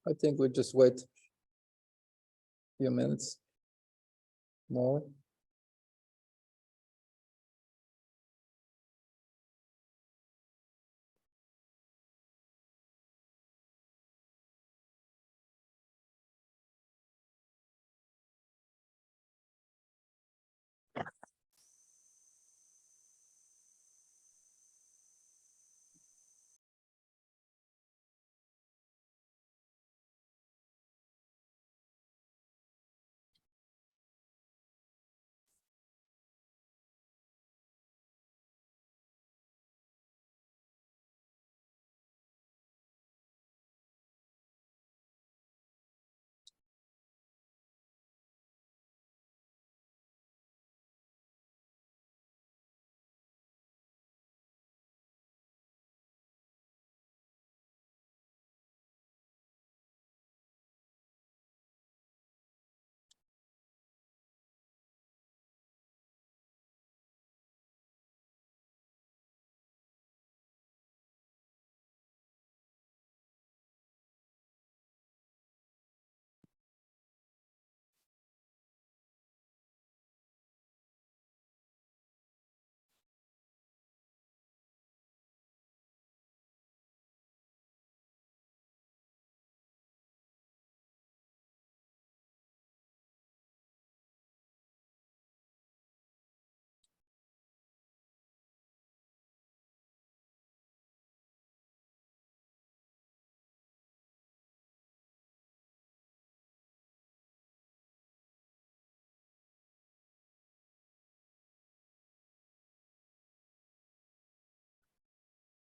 I think we just wait a few minutes more.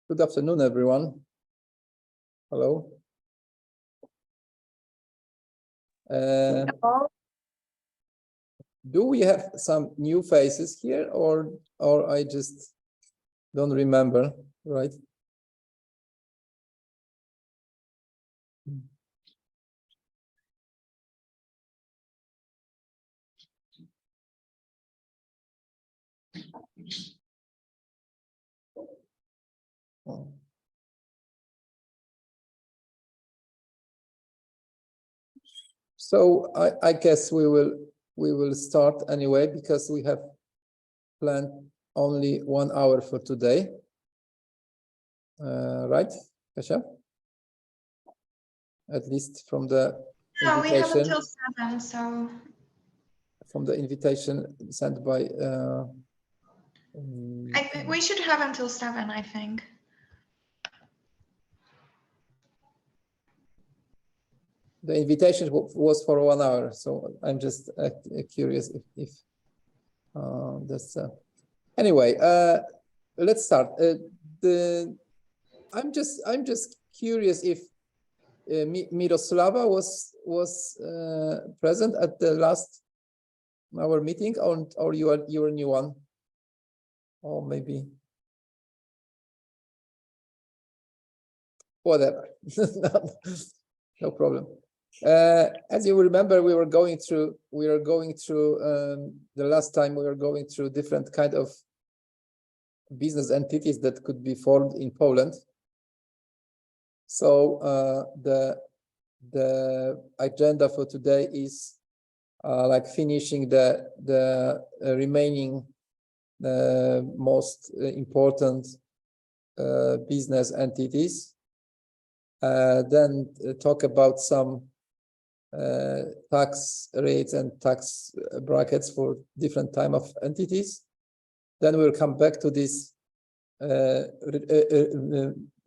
Good afternoon, everyone. Hello. Do we have some new faces here, or I just don't remember, right? Oh. So I guess we will start anyway, because we have planned only 1 hour for today. Right, Kasia? At least from the invitation. We have until 7, so. From the invitation sent by. We should have until 7, I think. The invitation was for 1 hour, so I'm just curious if that's Anyway, let's start. I'm just curious if Miroslava was present at the last our meeting, or you're a new one, or maybe whatever. No problem. As you remember, we were going through the last time we were going through different kind of business entities that could be formed in Poland. So the agenda for today is like finishing the remaining most important business entities. Then talk about some tax rates and tax brackets for different type of entities. Then we'll come back to this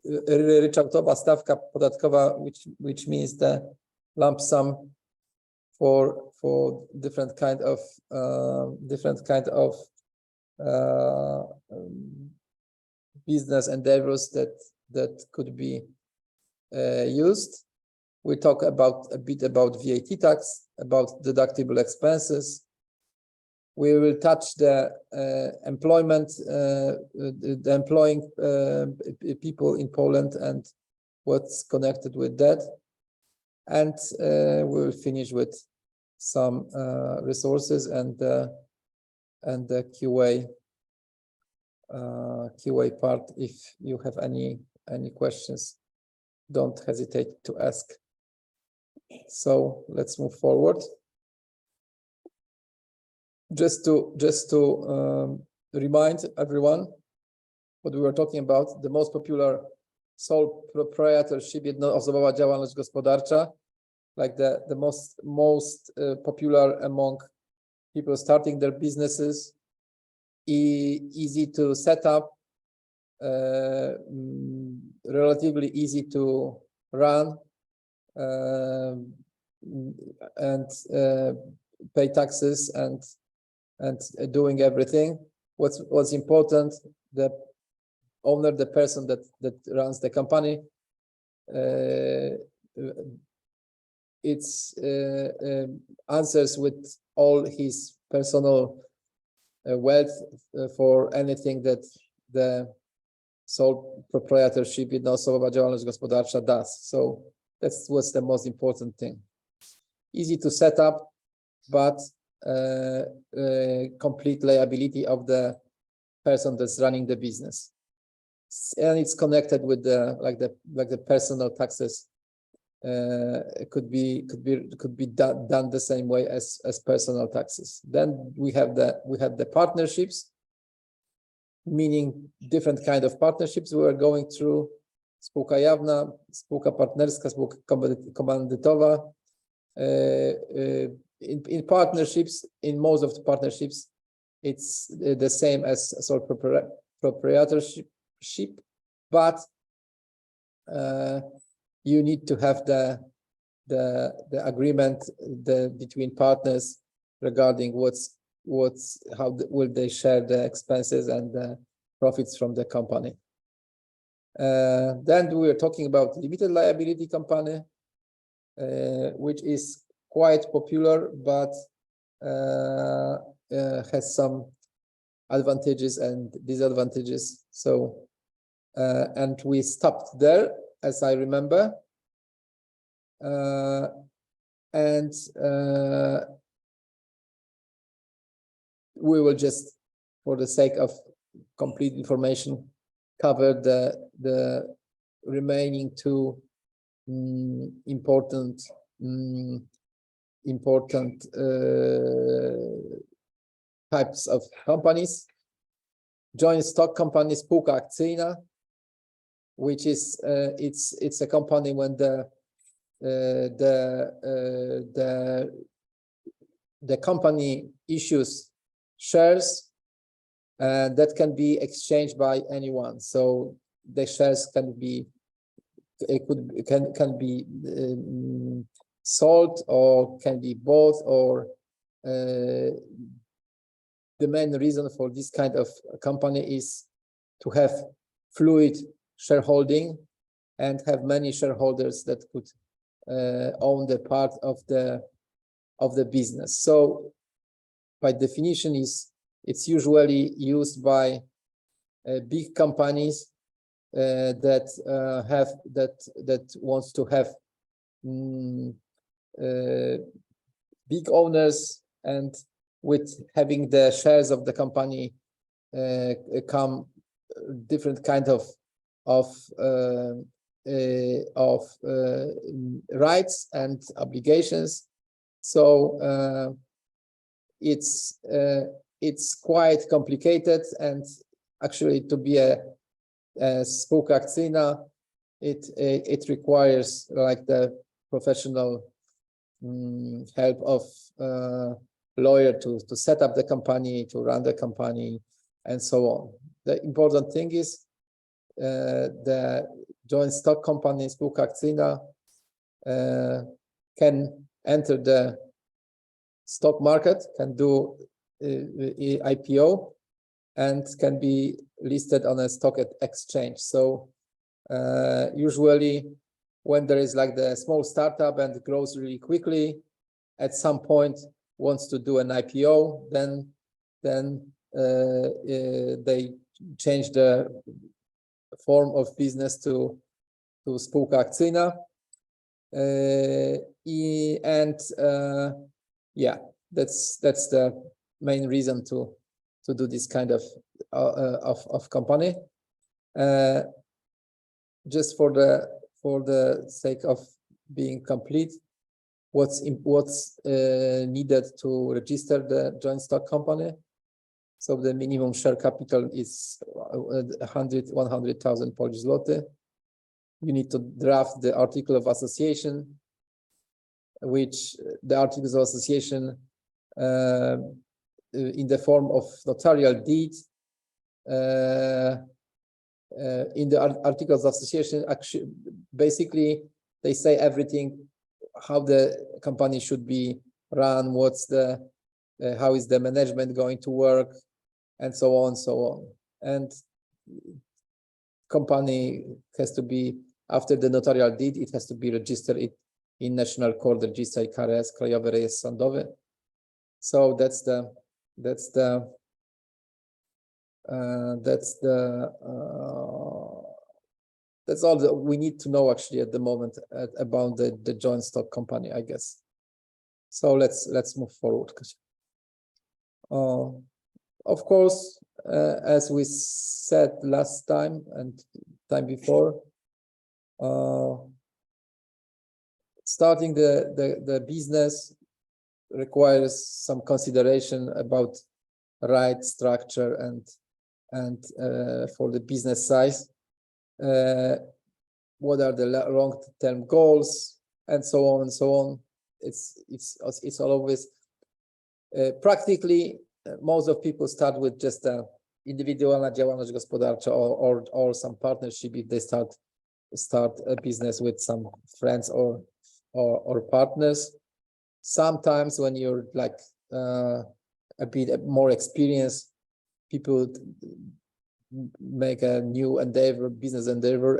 ryczałtowa stawka podatkowa, which means the lump sum for different kind of business endeavors that could be used. We talk a bit about VAT tax, about deductible expenses. We will touch the employment, the employing people in Poland and what's connected with that. And we will finish with some resources and the QA part. If you have any questions, don't hesitate to ask. So let's move forward. Just to remind everyone what we were talking about, the most popular sole proprietorship, jednoosobowa działalność gospodarcza, like the most popular among people starting their businesses, easy to set up, relatively easy to run, and pay taxes and doing everything. What's important, the owner, the person that runs the company, it's answers with all his personal wealth for anything that the sole proprietorship, jednoosobowa działalność gospodarcza does. So that's what's the most important thing. Easy to set up, but complete liability of the person that's running the business, and it's connected with the personal taxes. It could be done the same way as personal taxes. Then we have the partnerships, meaning different kind of partnerships we are going through. Spółka jawna, spółka partnerska, spółka komandytowa. In partnerships, in most of the partnerships, it's the same as sole proprietorship, but you need to have the agreement between partners regarding how will they share the expenses and the profits from the company. Then we are talking about limited liability company, which is quite popular, but has some advantages and disadvantages. So, and we stopped there, as I remember. And we will just, for the sake of complete information, cover the remaining two important types of companies. Joint stock company, spółka akcyjna, which is it's a company when the company issues shares that can be exchanged by anyone. So the shares can be sold, or can be bought, or the main reason for this kind of company is to have fluid shareholding and have many shareholders that could own the part of the business. So by definition it's usually used by big companies that wants to have big owners, and with having the shares of the company come different kind of rights and obligations. So it's quite complicated, and actually to be a spółka akcyjna, it requires like the professional help of lawyer to set up the company, to run the company, and so on. The important thing is the joint stock company, spółka akcyjna, can enter the stock market, can do IPO, and can be listed on a stock exchange. So usually when there is like the small startup and grows really quickly, at some point wants to do an IPO, then they change the form of business to spółka akcyjna, and yeah, that's the main reason to do this kind of company. Just for the sake of being complete, what's needed to register the joint stock company. So the minimum share capital is 100,000 Polish zloty. You need to draft the article of association, which the articles of association in the form of notarial deed. In the articles of association, actually, basically, they say everything, how the company should be run, how is the management going to work, and so on, so on. And company has to be, after the notarial deed, it has to be registered in National Court Register KRS, Krajowy Rejestr Sądowy. So that's all that we need to know actually at the moment about the joint stock company, I guess. So let's move forward. Of course, as we said last time and time before, starting the business requires some consideration about right structure and for the business size, what are the long-term goals, and so on and so on. It's always practically most of people start with just a indywidualna działalność gospodarcza or some partnership if they start a business with some friends or partners. Sometimes when you're like a bit more experienced, people make a new business endeavor,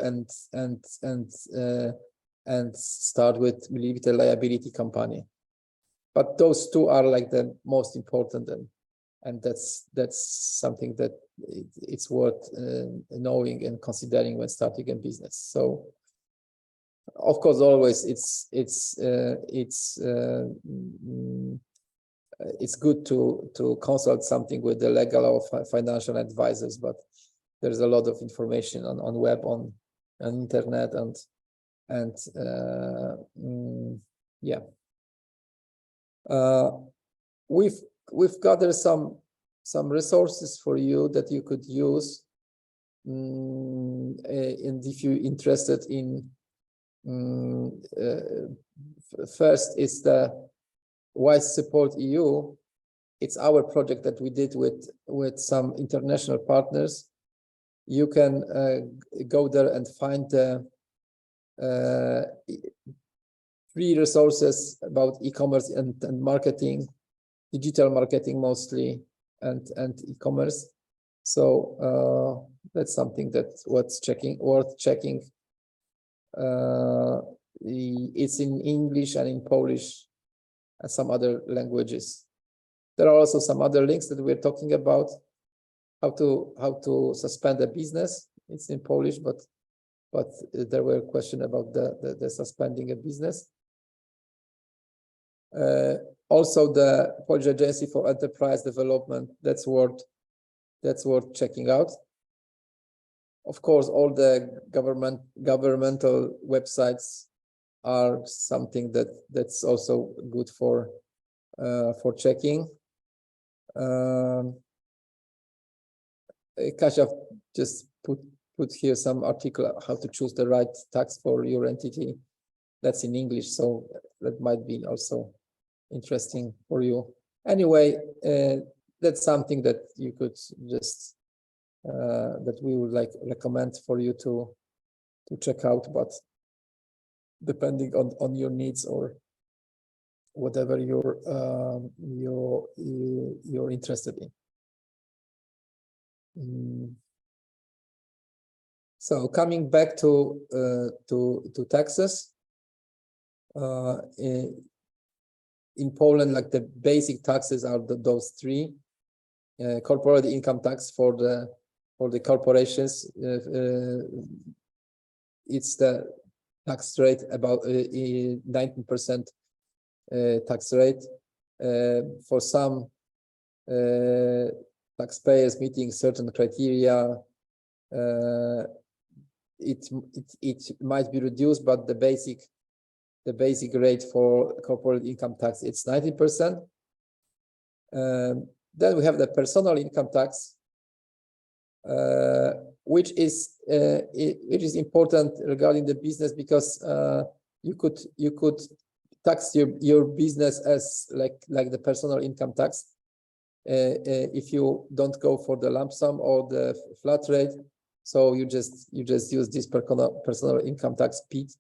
and start with limited liability company. But those two are like the most important, and that's something that it's worth knowing and considering when starting a business. So of course, always it's good to consult something with the legal or financial advisors, but there's a lot of information on web, on internet, and yeah. We've gathered some resources for you that you could use, and if you're interested in, first is the Wise Support EU. It's our project that we did with some international partners. You can go there and find the free resources about e-commerce and marketing, digital marketing mostly, and e-commerce. So that's something that's worth checking. It's in English and in Polish and some other languages. There are also some other links that we're talking about. How to suspend a business. It's in Polish, but there were questions about the suspending a business. Also, the Polish Agency for Enterprise Development. That's worth checking out. Of course, all the governmental websites are something that's also good for checking. Kasia just put here some article how to choose the right tax for your entity. That's in English, so that might be also interesting for you. Anyway, that's something that you could just that we would recommend for you to check out, but depending on your needs or whatever you're interested in. So coming back to taxes, in Poland, like the basic taxes are those three: corporate income tax for the corporations. It's the tax rate about 19% tax rate. For some taxpayers meeting certain criteria, it might be reduced, but the basic rate for corporate income tax, it's 19%. Then we have the personal income tax, which is important regarding the business, because you could tax your business as like the personal income tax if you don't go for the lump sum or the flat rate. So you just use this personal income tax PIT.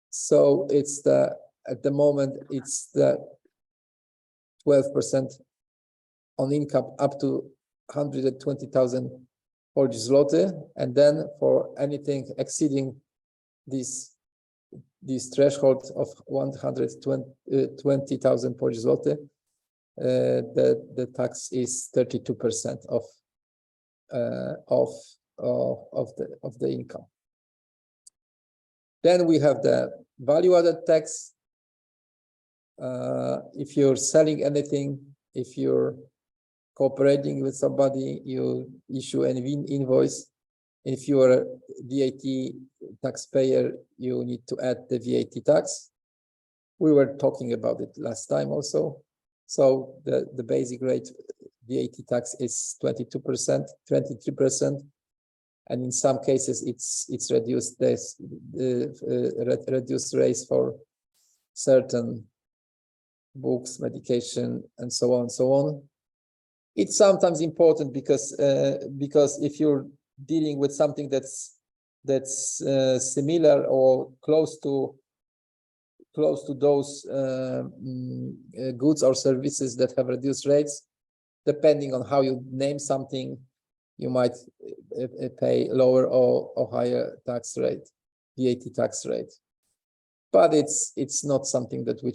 So it's at the moment it's the 12% on income up to 120,000 Polish zloty, and then for anything exceeding this threshold of 120,000 Polish zloty, the tax is 32% of the income. Then we have the value-added tax. If you're selling anything, if you're cooperating with somebody, you issue an invoice. If you are a VAT taxpayer, you need to add the VAT tax. We were talking about it last time also. So the basic rate VAT tax is 22%, 23%, and in some cases it's reduced. There's reduced rates for certain books, medication, and so on and so on. It's sometimes important because if you're dealing with something that's similar or close to those goods or services that have reduced rates, depending on how you name something, you might pay lower or higher tax rate, VAT tax rate. But it's not something that we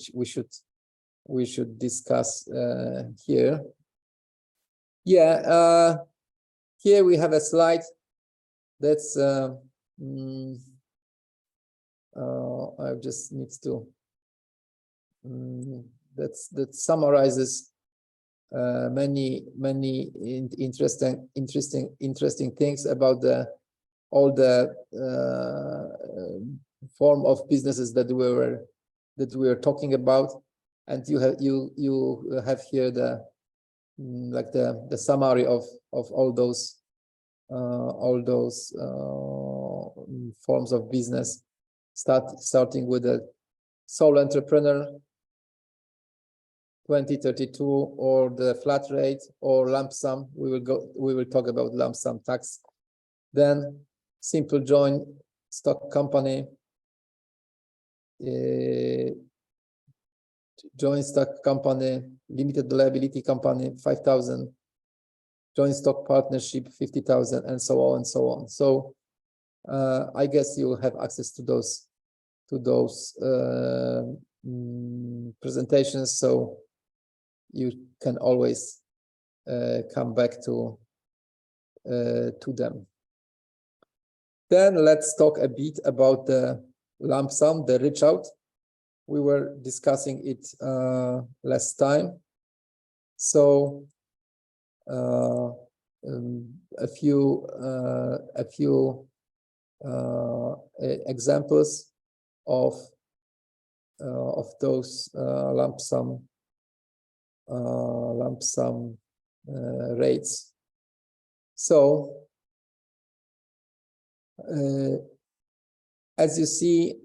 should discuss here. Yeah, here we have a slide that's I just need to that summarizes many interesting things about all the form of businesses that we were talking about, and you have here the summary of all those forms of business, starting with a sole entrepreneur 2032, or the flat rate, or lump sum. We will talk about lump sum tax. Then simple joint stock company, joint stock company, limited liability company, 5,000, joint stock partnership, 50,000, and so on and so on. So I guess you will have access to those presentations, so you can always come back to them. Then let's talk a bit about the lump sum, the reach out. We were discussing it last time. So a few examples of those lump sum rates. So as you see,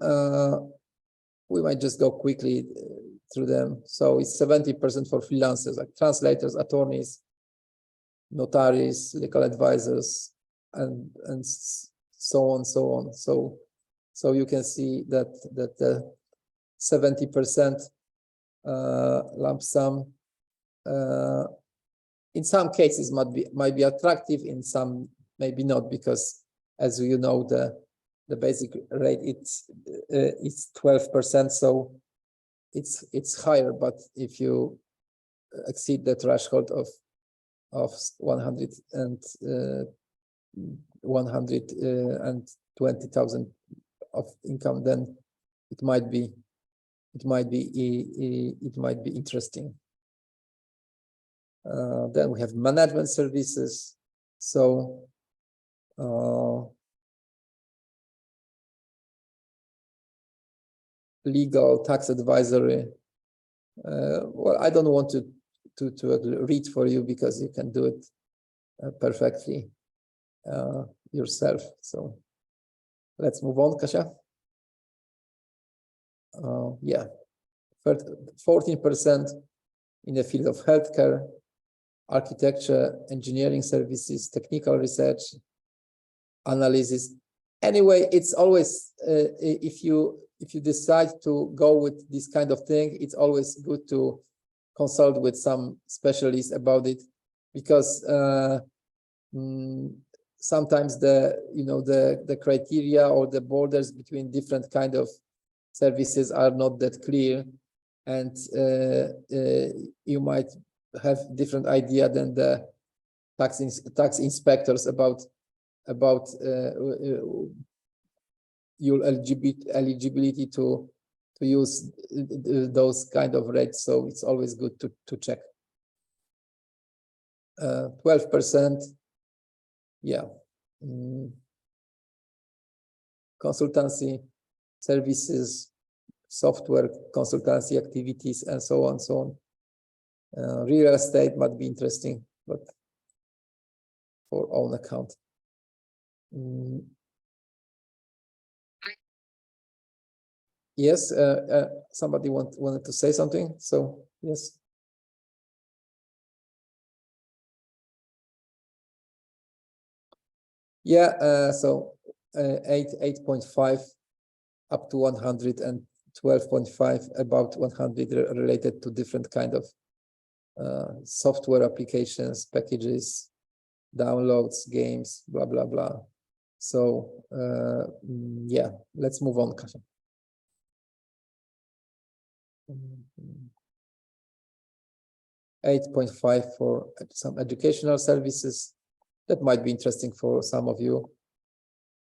we might just go quickly through them. So it's 70% for freelancers, like translators, attorneys, notaries, legal advisors, and so on, so on. So you can see that the 70% lump sum in some cases might be attractive, in some maybe not, because as you know, the basic rate it's 12%, so it's higher. But if you exceed the threshold of 120,000 of income, then it might be interesting. Then we have management services. So legal, tax advisory. Well, I don't want to read for you because you can do it perfectly yourself. So let's move on, Kasia. Yeah, 14% in the field of healthcare, architecture, engineering services, technical research, analysis. Anyway, it's always if you decide to go with this kind of thing, it's always good to consult with some specialist about it, because sometimes the criteria or the borders between different kind of services are not that clear, and you might have different idea than the tax inspectors about your eligibility to use those kind of rates. So it's always good to check. 12%, yeah. Consultancy services, software consultancy activities, and so on, so on. Real estate might be interesting, but for own account. Yes, somebody wanted to say something, so yes. Yeah, so 8.5 up to 100 and 12.5 about 100 related to different kind of software applications, packages, downloads, games, blah, blah, blah. So yeah, let's move on, Kasia. 8.5 for some educational services. That might be interesting for some of you.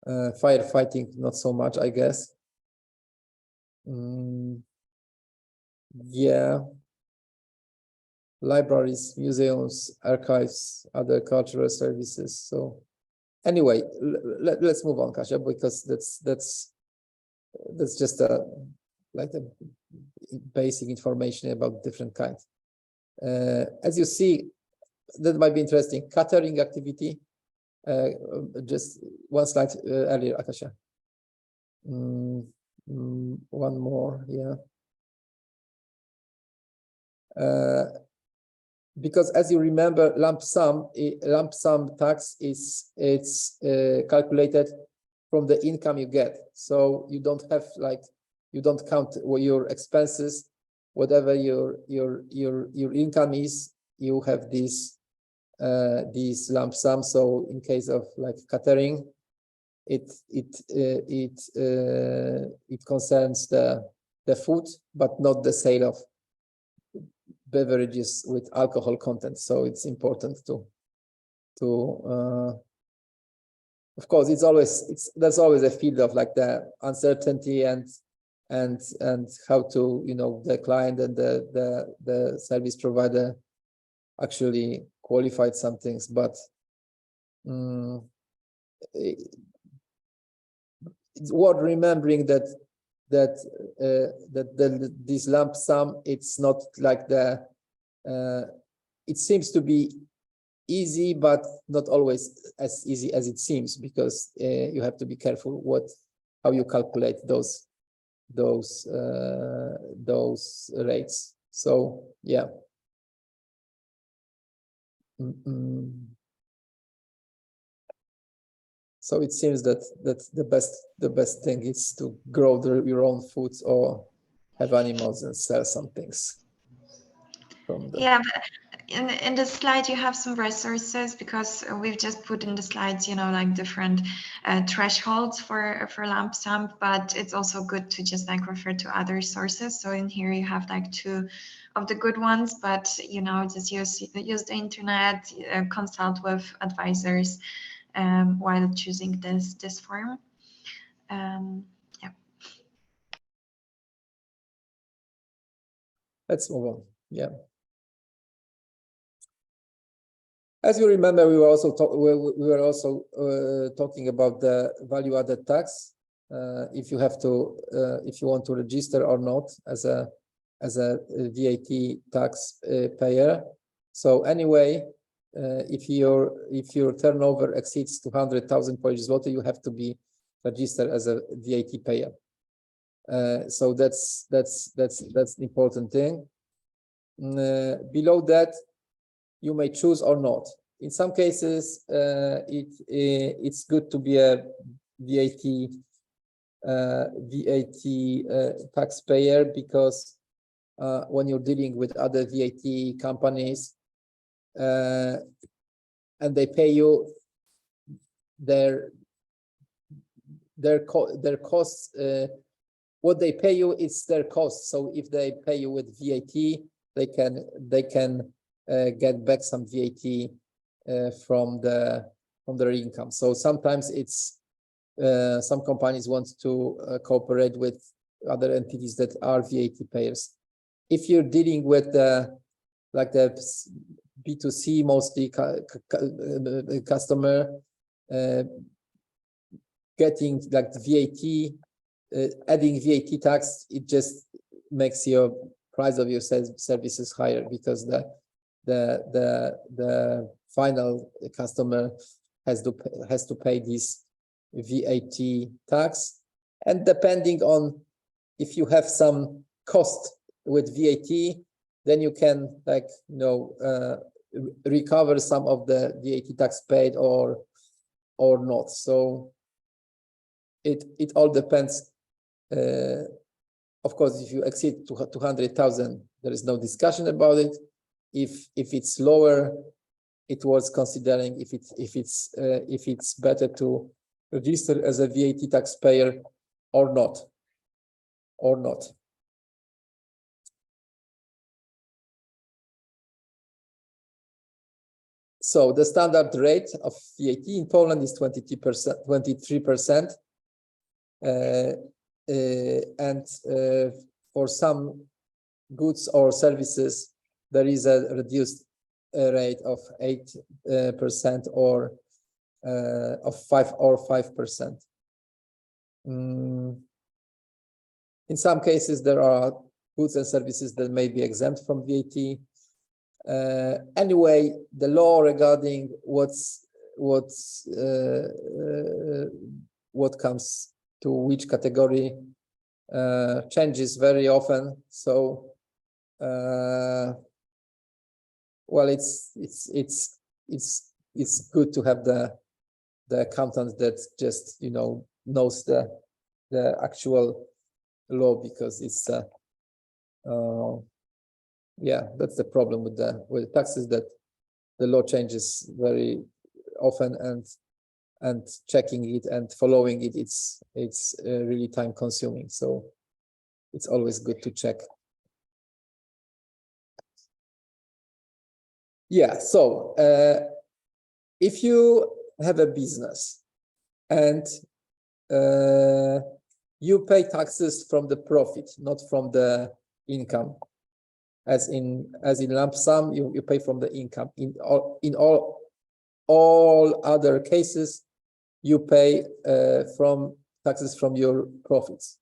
Firefighting, not so much, I guess. Yeah. Libraries, museums, archives, other cultural services. So anyway, let's move on, Kasia, because that's just like a basic information about different kinds. As you see, that might be interesting. Catering activity. Just one slide earlier, Kasia. One more, yeah. Because as you remember, lump sum tax it's calculated from the income you get. So you don't have you don't count your expenses whatever your income is, you have these lump sum. So in case of like catering, it concerns the food, but not the sale of beverages with alcohol content. So it's important to of course, there's always a field of like the uncertainty and how to, you know, the client and the service provider actually qualified some things, but it's worth remembering that this lump sum, it's not like it seems to be easy, but not always as easy as it seems, because you have to be careful how you calculate those rates. So yeah. So it seems that the best thing is to grow your own foods or have animals and sell some things from the. Yeah, but in the slide you have some resources, because we've just put in the slides, you know, like different thresholds for lump sum, but it's also good to just like refer to other sources. So in here you have like 2 of the good ones, but you know, just use the internet, consult with advisors while choosing this form. Yeah. Let's move on. Yeah. As you remember, we were also talking about the value-added tax. If you want to register or not as a VAT tax payer. So anyway, if your turnover exceeds 200,000 Polish zloty, you have to be registered as a VAT payer. So that's the important thing. Below that, you may choose or not. In some cases, it's good to be a VAT taxpayer, because when you're dealing with other VAT companies and they pay you their costs, what they pay you is their costs. So if they pay you with VAT, they can get back some VAT from their income. So sometimes it's some companies want to cooperate with other entities that are VAT payers. If you're dealing with like the B2C mostly customer, getting like the VAT, adding VAT tax, it just makes your price of your services higher, because the final customer has to pay this VAT tax. And depending on if you have some cost with VAT, then you can, like, you know, recover some of the VAT tax paid or not. So it all depends. Of course, if you exceed 200,000, there is no discussion about it. If it's lower, it was considering if it's better to register as a VAT taxpayer or not. So the standard rate of VAT in Poland is 23%. And for some goods or services, there is a reduced rate of 8% or of 5%. In some cases, there are goods and services that may be exempt from VAT. Anyway, the law regarding what comes to which category changes very often. So, well, it's good to have the accountant that just, you know, knows the actual law, because Yeah, that's the problem with the taxes, that the law changes very often, and checking it and following it, it's really time consuming. So it's always good to check. Yeah, so if you have a business and you pay taxes from the profit, not from the income, as in lump sum, you pay from the income. In all other cases, you pay from taxes from your profits.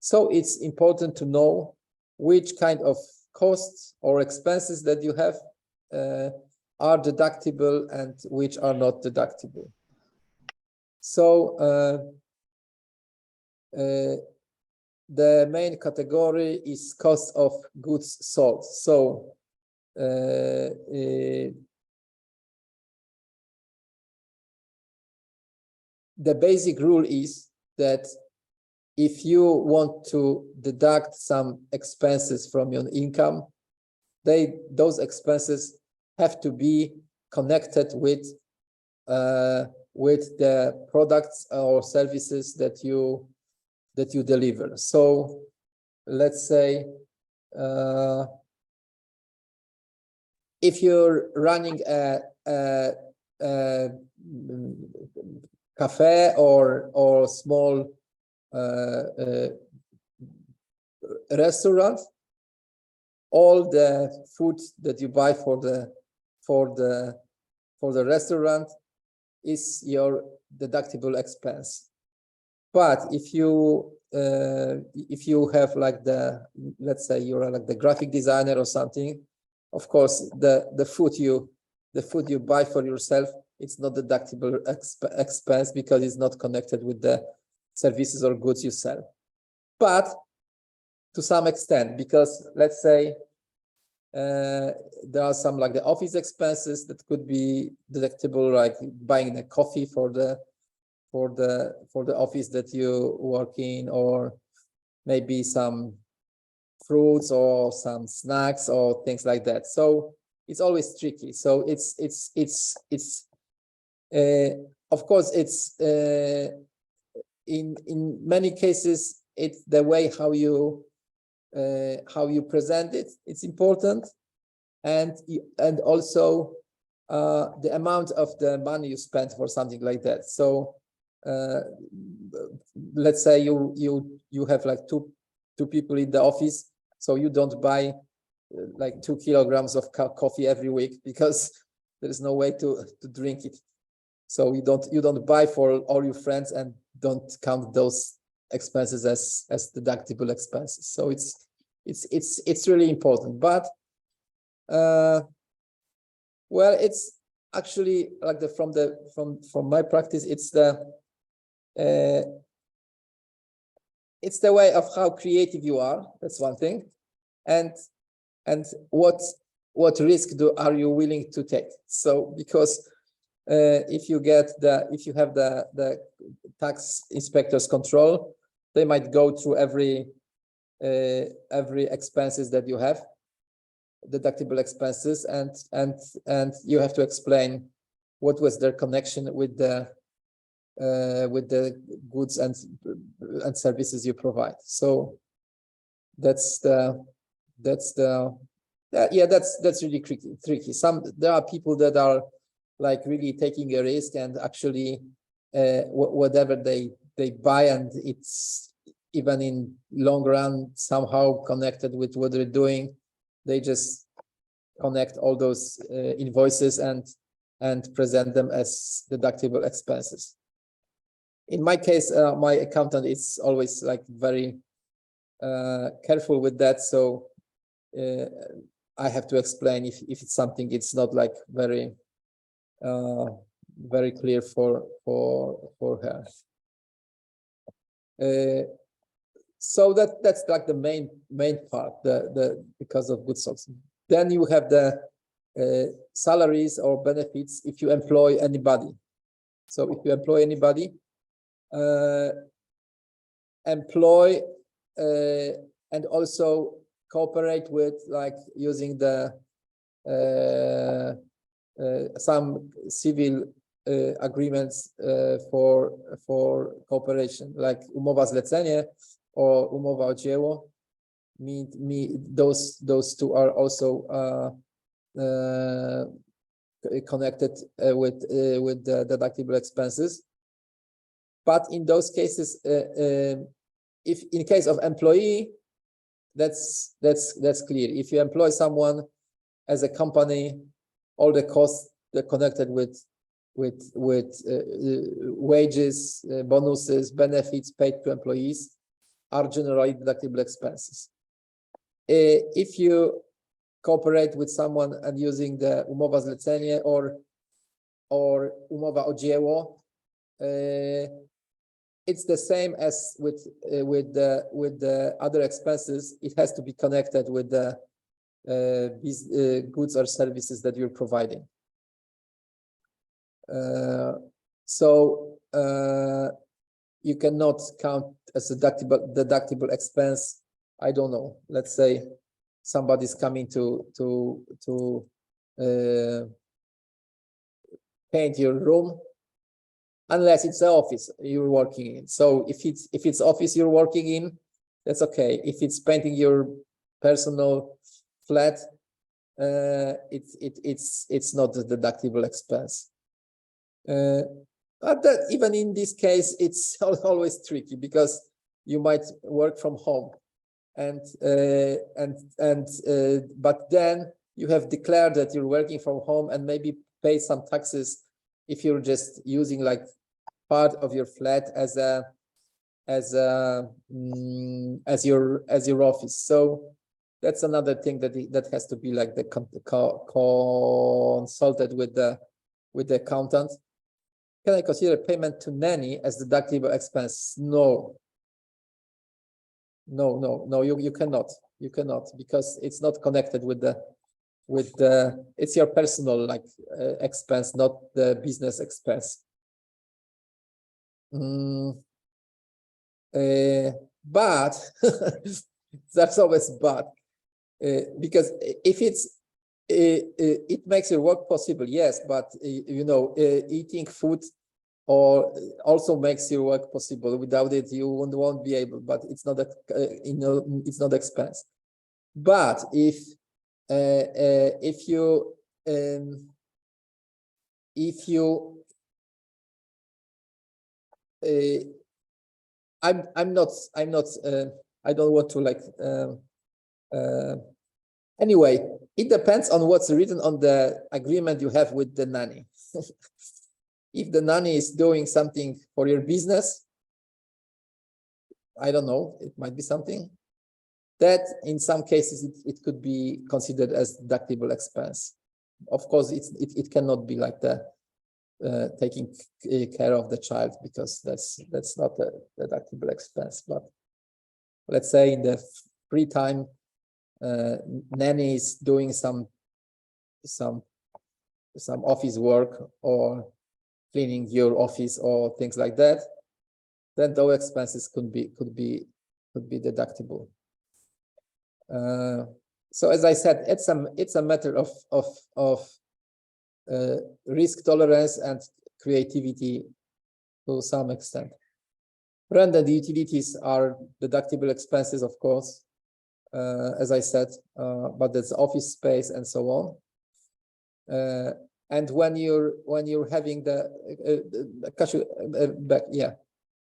So it's important to know which kind of costs or expenses that you have are deductible and which are not deductible. So the main category is cost of goods sold. So the basic rule is that if you want to deduct some expenses from your income, those expenses have to be connected with the products or services that you deliver. So let's say if you're running a cafe or small restaurant, all the food that you buy for the restaurant is your deductible expense. But if you have like let's say you're like the graphic designer or something, of course the food you buy for yourself, it's not deductible expense because it's not connected with the services or goods you sell. But to some extent, because let's say there are some like the office expenses that could be deductible, like buying a coffee for the office that you work in, or maybe some fruits or some snacks or things like that. So it's always tricky. So it's of course it's in many cases it's the way how you present it, it's important, and also the amount of the money you spend for something like that. So let's say you have like two people in the office, so you don't buy like 2 kilograms of coffee every week because there is no way to drink it. So you don't buy for all your friends and don't count those expenses as deductible expenses. So it's really important. But well, it's actually like from my practice, it's the way of how creative you are. That's one thing, and what risk are you willing to take? So because if you have the tax inspector's control, they might go through every expenses that you have, deductible expenses, and you have to explain what was their connection with the goods and services you provide. So that's really tricky. There are people that are like really taking a risk, and actually whatever they buy, and it's even in long run somehow connected with what they're doing. They just connect all those invoices and present them as deductible expenses. In my case, my accountant is always like very careful with that. So I have to explain if it's something it's not like very clear for her. So that's like the main part, the because of goods sold. Then you have the salaries or benefits if you employ anybody. So if you employ anybody, and also cooperate with, like using the some civil agreements for cooperation, like umowa zlecenie or umowa o dzieło. Those two are also connected with the deductible expenses. But in those cases, if in case of employee, that's clear. If you employ someone as a company, all the costs that connected with wages, bonuses, benefits paid to employees are generally deductible expenses. If you cooperate with someone and using the umowa zlecenie or umowa o dzieło, it's the same as with the other expenses. It has to be connected with the goods or services that you're providing. So you cannot count as a deductible expense. I don't know. Let's say somebody's coming to paint your room, unless it's an office you're working in. So if it's office you're working in, that's okay. If it's painting your personal flat, it's not a deductible expense. But that, even in this case, it's always tricky because you might work from home, but then you have declared that you're working from home and maybe pay some taxes if you're just using like part of your flat as your office. So that's another thing that has to be like consulted with the accountant. Can I consider payment to nanny as deductible expense? No. You cannot. You cannot, because it's not connected with the it's your personal expense, not the business expense. But that's always bad, because if it makes your work possible, yes, but eating food or also makes your work possible. Without it, you won't be able. But it's not it's not expense. But if you I'm not I don't want to anyway, it depends on what's written on the agreement you have with the nanny. If the nanny is doing something for your business, I don't know, it might be something that in some cases it could be considered as deductible expense. Of course, it cannot be like the taking care of the child, because that's not a deductible expense. But let's say in the free time, nanny is doing some office work or cleaning your office or things like that, then those expenses could be deductible. So as I said, it's a matter of risk tolerance and creativity to some extent. Rent and utilities are deductible expenses, of course, as I said, but that's office space and so on. And when you're having the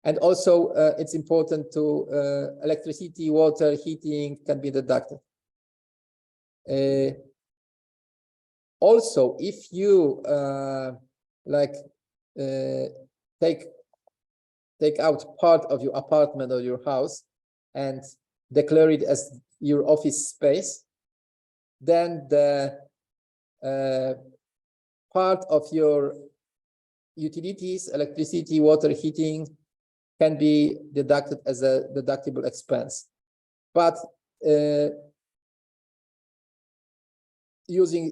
and also it's important to electricity, water, heating can be deducted. Also, if you take out part of your apartment or your house and declare it as your office space, then the part of your utilities, electricity, water, heating, can be deducted as a deductible expense. But using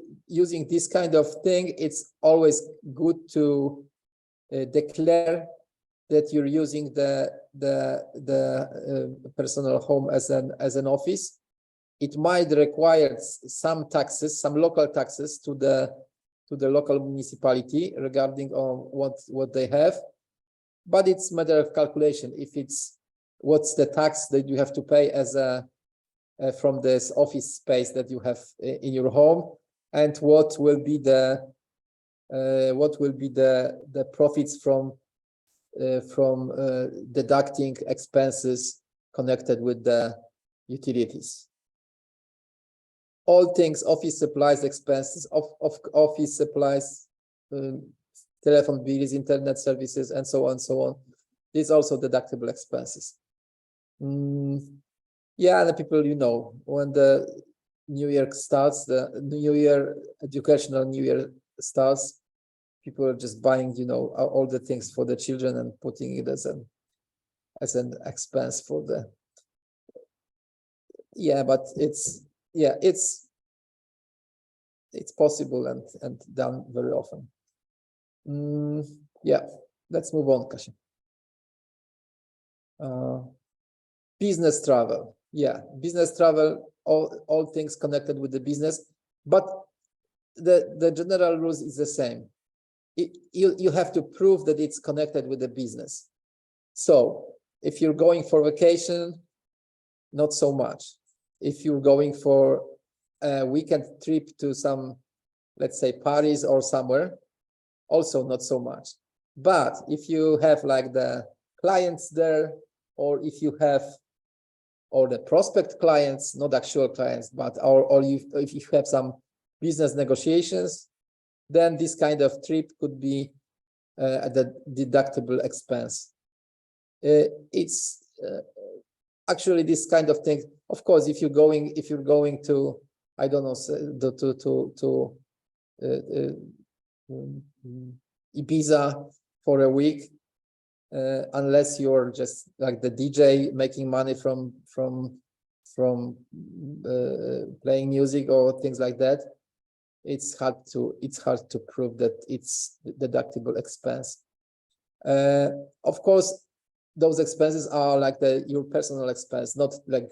this kind of thing, it's always good to declare that you're using the personal home as an office, it might require some taxes, some local taxes to the local municipality regarding what they have, but it's a matter of calculation. If it's what's the tax that you have to pay as a from this office space that you have in your home, and what will be the profits from deducting expenses connected with the utilities. All things, office supplies, expenses of office supplies, telephone bills, internet services, and so on, so on. These also deductible expenses. Yeah, the people, you know, when the New Year starts, the New Year, educational New Year starts, people are just buying, you know, all the things for the children and putting it as an expense for the. Yeah, but it's possible and done very often. Yeah, let's move on, Kasia. Business travel. Yeah, business travel, all things connected with the business, but the general rules is the same. You have to prove that it's connected with the business. So if you're going for vacation, not so much. If you're going for a weekend trip to some, let's say Paris or somewhere, also not so much. But if you have like the clients there, or if you have, or the prospect clients, not actual clients, but if you have some business negotiations, then this kind of trip could be the deductible expense. It's actually this kind of thing. Of course, if you're going to, I don't know, to Ibiza for a week, unless you're just like the DJ making money from playing music or things like that, it's hard to prove that it's deductible expense. Of course, those expenses are like your personal expense, not like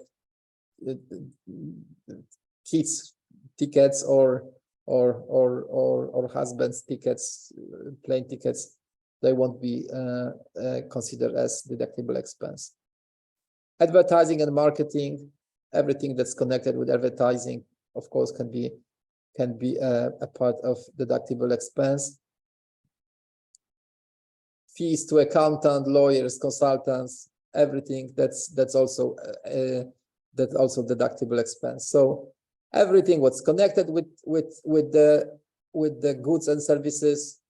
kids' tickets or husband's tickets, plane tickets. They won't be considered as deductible expense. Advertising and marketing, everything that's connected with advertising, of course, can be a part of deductible expense. Fees to accountant, lawyers, consultants, everything that's also deductible expense. So everything what's connected with the goods and services,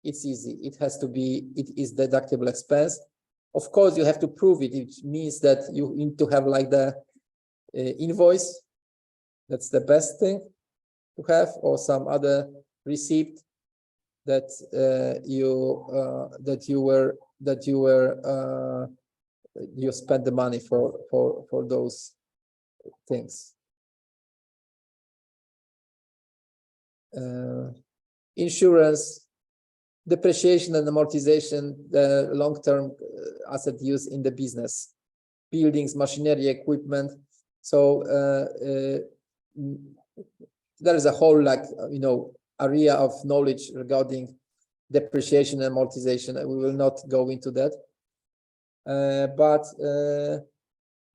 it's easy. It is deductible expense. Of course, you have to prove it. It means that you need to have like the invoice. That's the best thing to have, or some other receipt that you spent the money for those things. Insurance, depreciation and amortization, the long-term asset use in the business, buildings, machinery, equipment. So there is a whole area of knowledge regarding depreciation and amortization. We will not go into that, but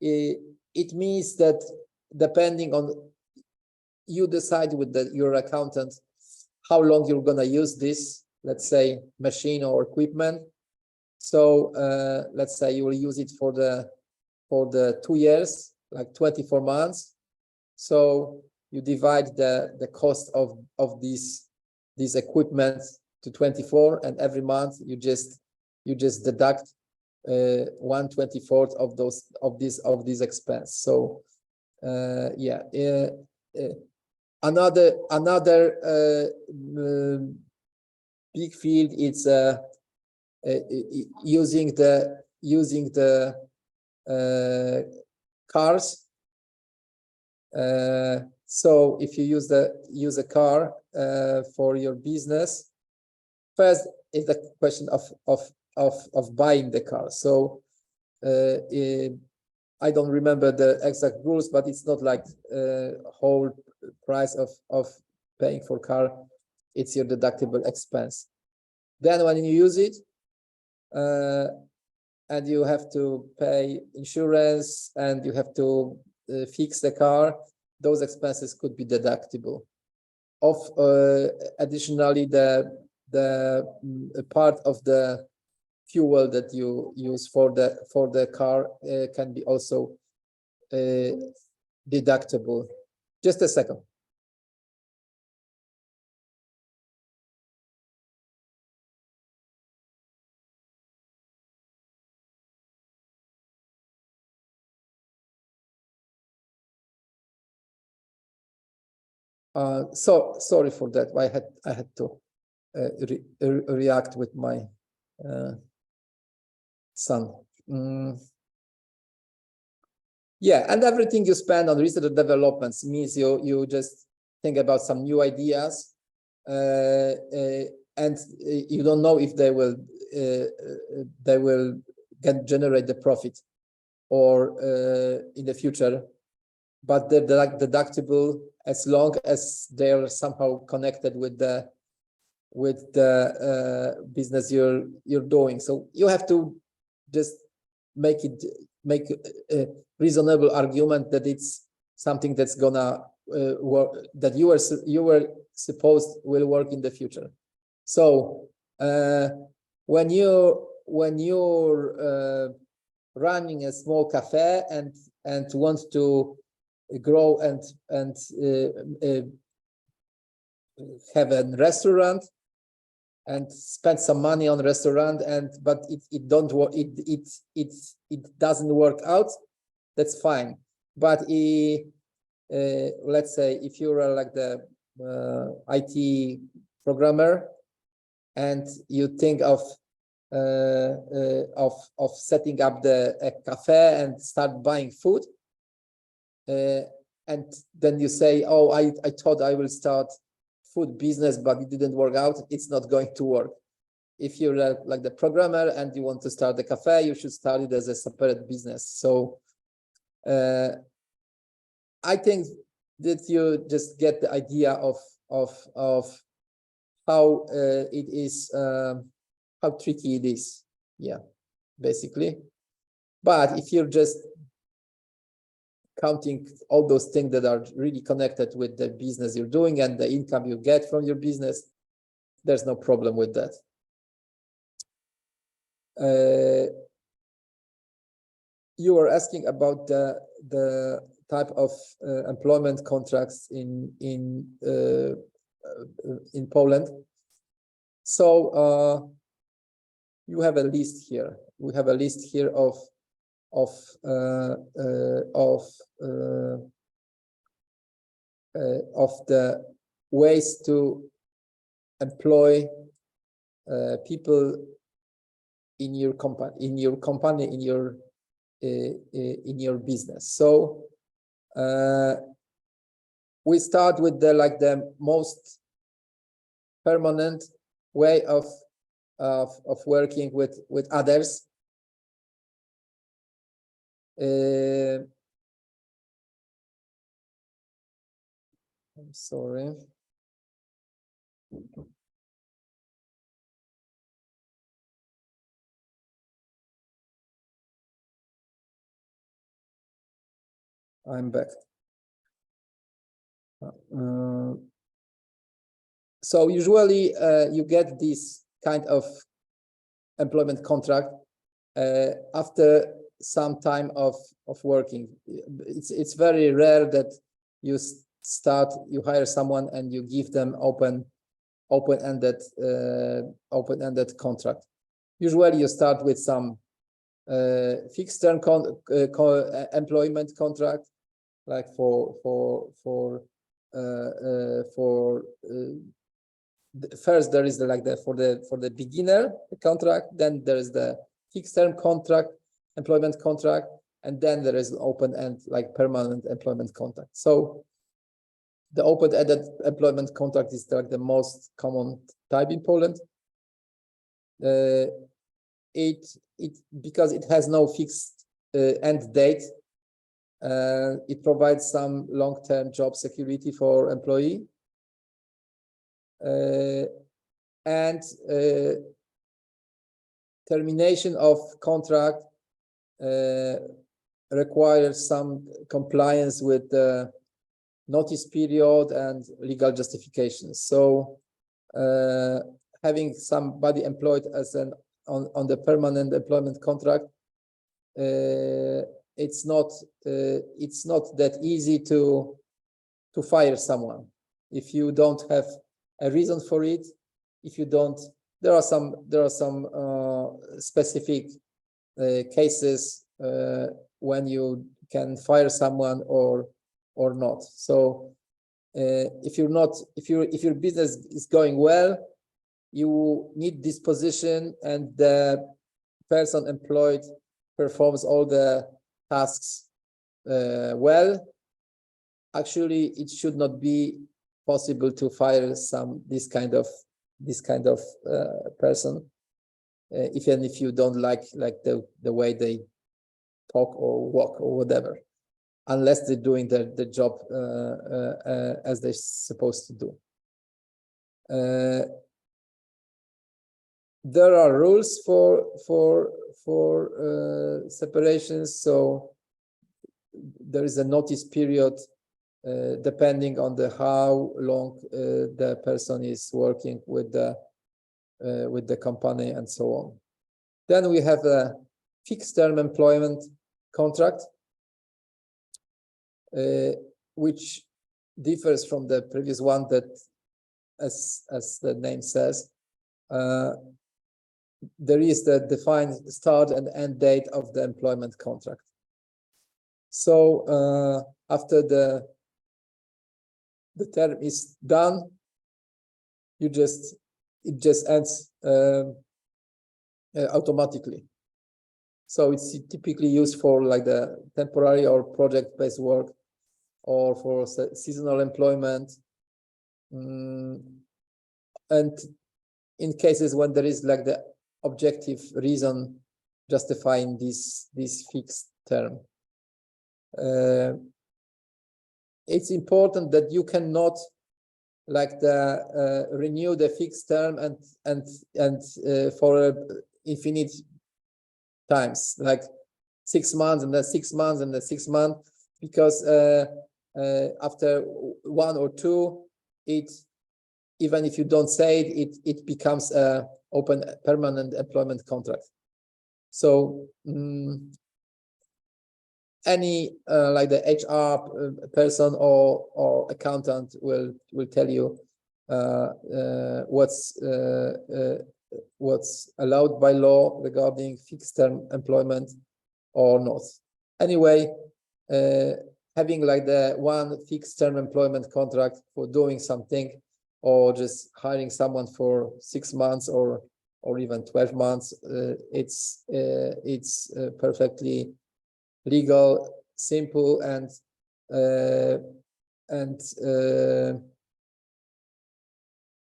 it means that depending on, you decide with your accountant how long you're gonna use this, let's say, machine or equipment. So let's say you will use it for the 2 years, like 24 months. So you divide the cost of this equipment to 24, and every month you just deduct 1/24 of this expense. So another big field is using the cars. So if you use a car for your business, first is the question of buying the car. So I don't remember the exact rules, but it's not like whole price of paying for car. It's your deductible expense. Then when you use it, and you have to pay insurance and you have to fix the car, those expenses could be deductible. Additionally, the part of the fuel that you use for the car can be also deductible. Just a second. So sorry for that. I had to react with my son. Yeah, and everything you spend on research and developments means you just think about some new ideas, and you don't know if they will generate the profit or in the future, but they're deductible as long as they're somehow connected with the business you're doing. So you have to just make a reasonable argument that it's something that's gonna work, that you were supposed will work in the future. So when you're running a small cafe and want to grow and have a restaurant and spend some money on restaurant, but it doesn't work out, that's fine. But let's say if you're like the IT programmer and you think of setting up a cafe and start buying food, and then you say, oh, I thought I will start food business, but it didn't work out, it's not going to work. If you're like the programmer and you want to start a cafe, you should start it as a separate business. So I think that you just get the idea of how it is, how tricky it is. Yeah, basically. But if you're just counting all those things that are really connected with the business you're doing and the income you get from your business, there's no problem with that. You were asking about the type of employment contracts in Poland. So you have a list here. We have a list here of the ways to employ people in your company, in your business. So we start with the most permanent way of working with others. I'm sorry. I'm back. So usually you get this kind of employment contract after some time of working. It's very rare that you hire someone and you give them open-ended contract. Usually you start with some fixed-term employment contract, like first there is for the beginner contract, then there is the fixed-term contract, employment contract, and then there is an open-end permanent employment contract. So the open-ended employment contract is the most common type in Poland. Because it has no fixed end date, It provides some long-term job security for employee. And termination of contract requires some compliance with the notice period and legal justifications. So having somebody employed as on the permanent employment contract, it's not that easy to fire someone if you don't have a reason for it. If you don't, there are some specific cases when you can fire someone or not. So if your business is going well, you need this position, and the person employed performs all the tasks well. Actually, it should not be possible to fire this kind of person, even if you don't like the way they talk or walk or whatever, unless they're doing the job as they're supposed to do. There are rules for separations. So there is a notice period depending on how long the person is working with the company and so on. Then we have a fixed term employment contract, which differs from the previous one, that as the name says, there is the defined start and end date of the employment contract. So after the term is done, it just ends automatically. So it's typically used for like the temporary or project-based work, or for seasonal employment, and in cases when there is like the objective reason justifying this fixed term. It's important that you cannot renew the fixed term and for infinite times, like 6 months and then 6 months and then 6 months, because after 1 or 2, even if you don't say it becomes a open permanent employment contract. So any like the HR person or accountant will tell you what's allowed by law regarding fixed term employment or not. Anyway, having like the one fixed term employment contract for doing something, or just hiring someone for 6 months or even 12 months, it's perfectly legal, simple, and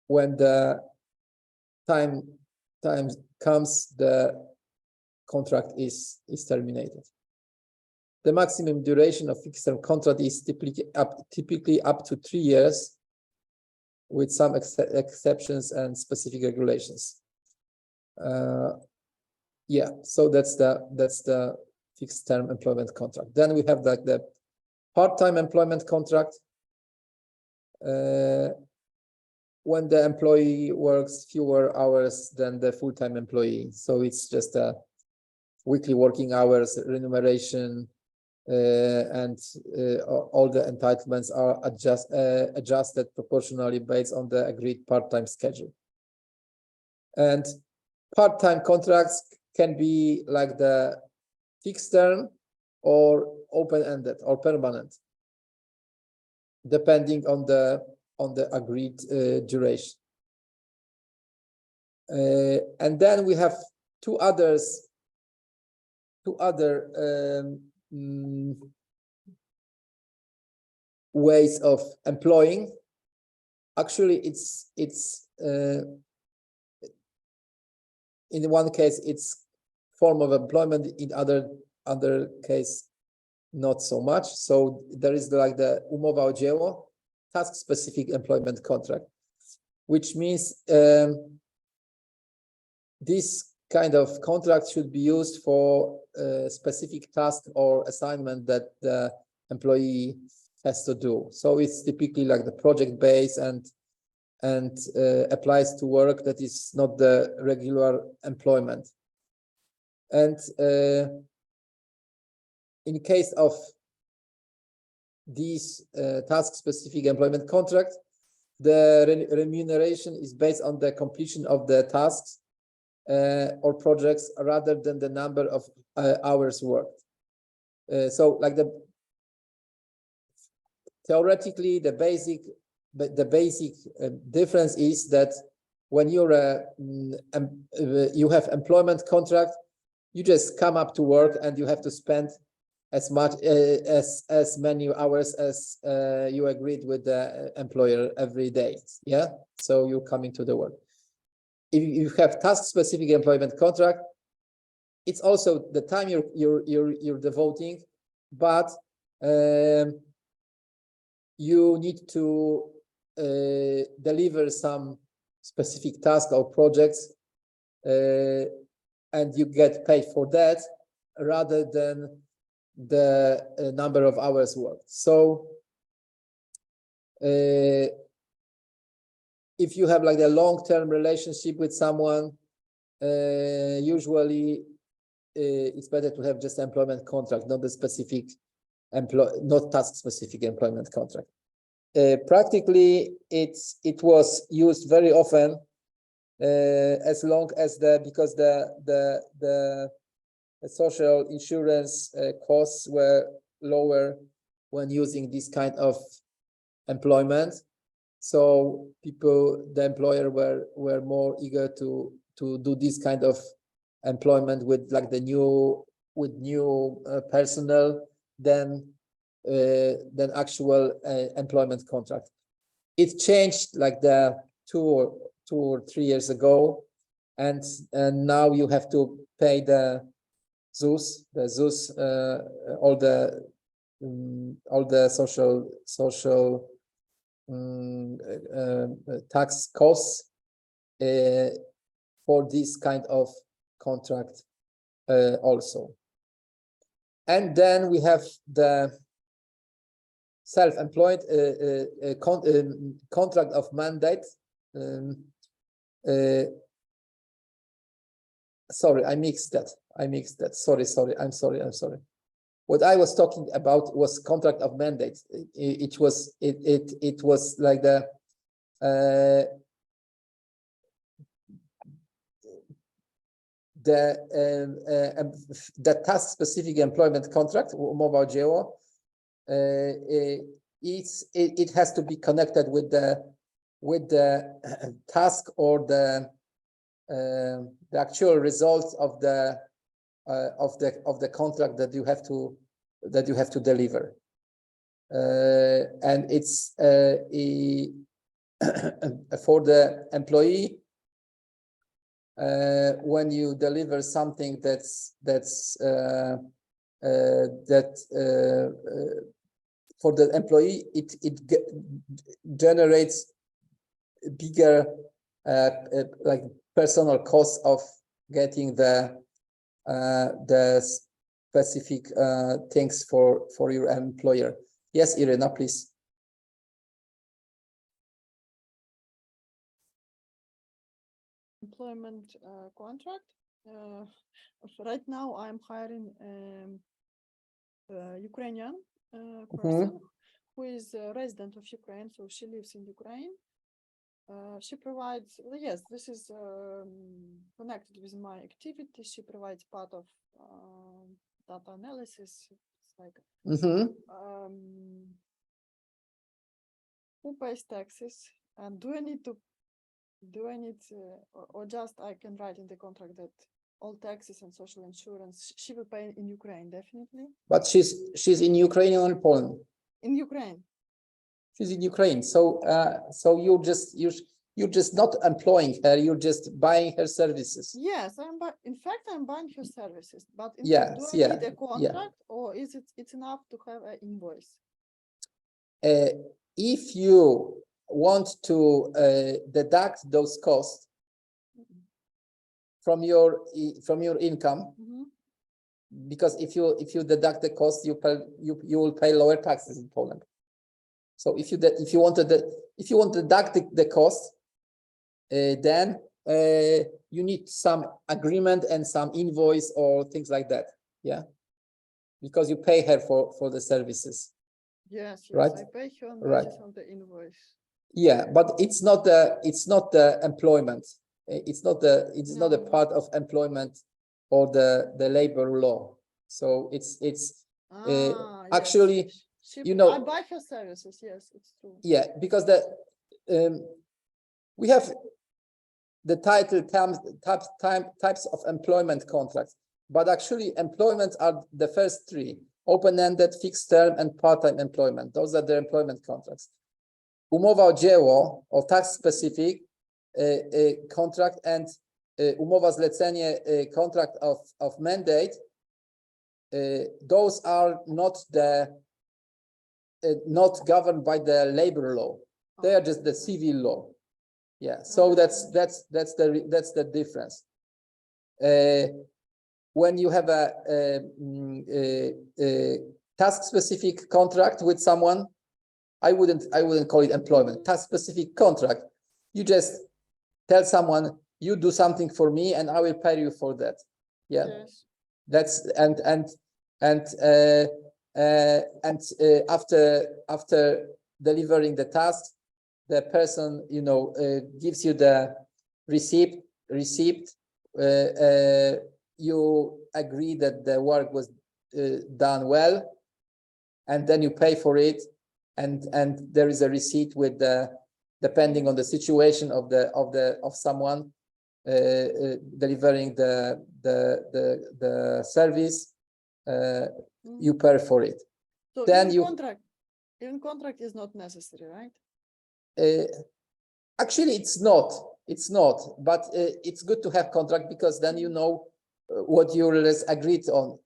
when the time comes, the contract is terminated. The maximum duration of fixed term contract is typically up to 3 years, with some exceptions and specific regulations. Yeah, so that's the fixed term employment contract. Then we have like the part-time employment contract, when the employee works fewer hours than the full-time employee. So it's just a weekly working hours, remuneration, and all the entitlements are adjusted proportionally based on the agreed part-time schedule. And part-time contracts can be like the fixed term or open-ended or permanent, depending on the agreed duration. And then we have two other ways of employing. Actually, it's in one case it's form of employment, in other case not so much. So there is like the umowa o dzieło, task-specific employment contract, which means this kind of contract should be used for a specific task or assignment that the employee has to do. So it's typically like the project base and applies to work that is not the regular employment. And in case of these task-specific employment contract, the remuneration is based on the completion of the tasks or projects rather than the number of hours worked. So like theoretically, the basic difference is that when you're you have employment contract, you just come up to work and you have to spend as much as many hours as you agreed with the employer every day. Yeah, so you're coming to the work. If you have task-specific employment contract, it's also the time you're devoting, but you need to deliver some specific task or projects, and you get paid for that rather than the number of hours worked. So if you have like a long-term relationship with someone, usually it's better to have just employment contract, not the specific not task-specific employment contract. Practically, it was used very often as long as because the social insurance costs were lower when using this kind of employment. So the employer were more eager to do this kind of employment with like new personnel than actual employment contract. It changed like the two or 3 years ago, and now you have to pay the ZUS, all the social tax costs for this kind of contract also. And then we have the self-employed contract of mandate. Sorry, I mixed that. Sorry. I'm sorry. What I was talking about was contract of mandate. It was like the task-specific employment contract, umowa o dzieło, it has to be connected with the task or the actual results of the contract that you have to deliver, and it's for the employee. When you deliver something that for the employee, it generates bigger like personal costs of getting the specific things for your employer. Yes, Irena, please. Employment contract. Right now, I'm hiring a Ukrainian person who is a resident of Ukraine, so she lives in Ukraine. She provides, yes, this is connected with my activity. She provides part of data analysis. It's like who pays taxes, and do I need or just I can write in the contract that all taxes and social insurance she will pay in Ukraine, definitely. But she's in Ukraine or in Poland? In Ukraine. She's in Ukraine. So you're just not employing her, you're just buying her services. Yes, in fact, I'm buying her services, but in Yes, fact, do I yeah, need a yeah. contract or is it's enough to have an invoice? If you want to deduct those costs from your income, Mhm. because if you deduct the cost, you will pay lower taxes in Poland. So if you want to deduct the cost, then you need some agreement and some invoice or things like that. Yeah, because you pay her for the services. Yes, Right. I pay her on Right. basis of the invoice. Yeah, but it's not the employment. It's not a No. part of employment or the labor law. So it's Yes, actually, yes. you know, I buy her services. Yes, it's true. yeah, because we have the title types of employment contracts, but actually employment are the first three: open-ended, fixed term, and part-time employment. Those are the employment contracts. Umowa o dzieło, or tax-specific contract, and umowa zlecenie, contract of mandate. Those are not governed by the labor law. They are just the civil law. Yeah, so that's the difference. When you have a task-specific contract with someone, I wouldn't call it employment. Task-specific contract. You just tell someone, you do something for me, and I will pay you for that. Yeah, Yes. that's after delivering the task, the person gives you the receipt. You agree that the work was done well, and then you pay for it, and there is a receipt with depending on the situation of someone delivering the service, you pay for it. So Then even contract is not necessary, right? Actually, it's not, but it's good to have contract, because then you know what you agreed on.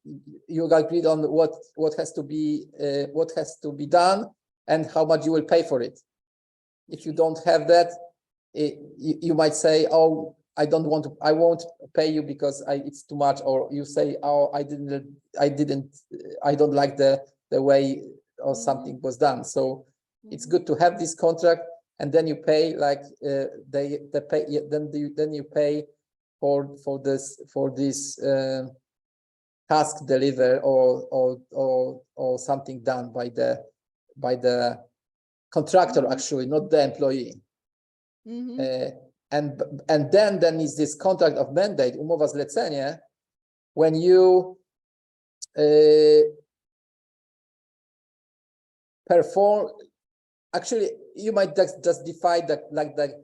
You agreed on what has to be done and how much you will pay for it. If you don't have that, you might say, "Oh, I won't pay you because it's too much," or you say, "Oh, I don't like the way or something was done." So it's good to have this contract, and then you pay like then you pay for this task deliver or something done by the contractor, actually, not the employee. And then is this contract of mandate, umowa zlecenie, when you perform. Actually, you might just define that like the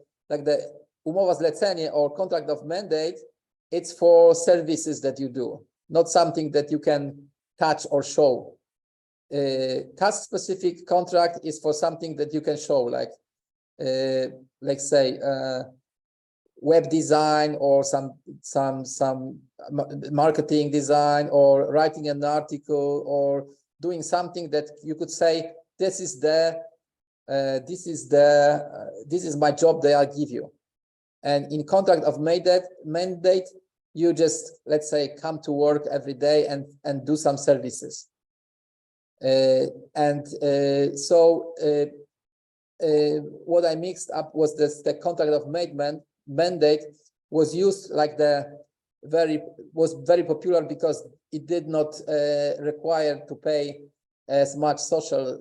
umowa zlecenie or contract of mandate. It's for services that you do, not something that you can touch or show. Task-specific contract is for something that you can show, like say web design or some marketing design, or writing an article, or doing something that you could say, this is my job that I give you. And in contract of mandate, you just, let's say, come to work every day and do some services. What I mixed up was the contract of mandate was used like was very popular because it did not require to pay as much social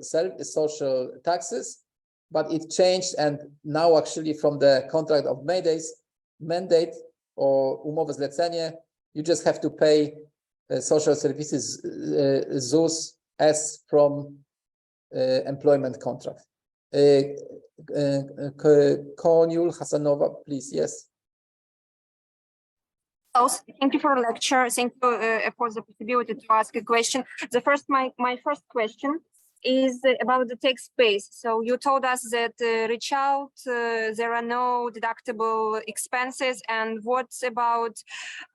taxes, but it changed, and now actually from the contract of mandate or umowy zlecenie, you just have to pay social services ZUS as from employment contract. Koniul Hasanova, please. Yes. Thank you for the lecture. Thank you for the possibility to ask a question. My first question is about the tax base. So you told us that reach out, there are no deductible expenses. And what about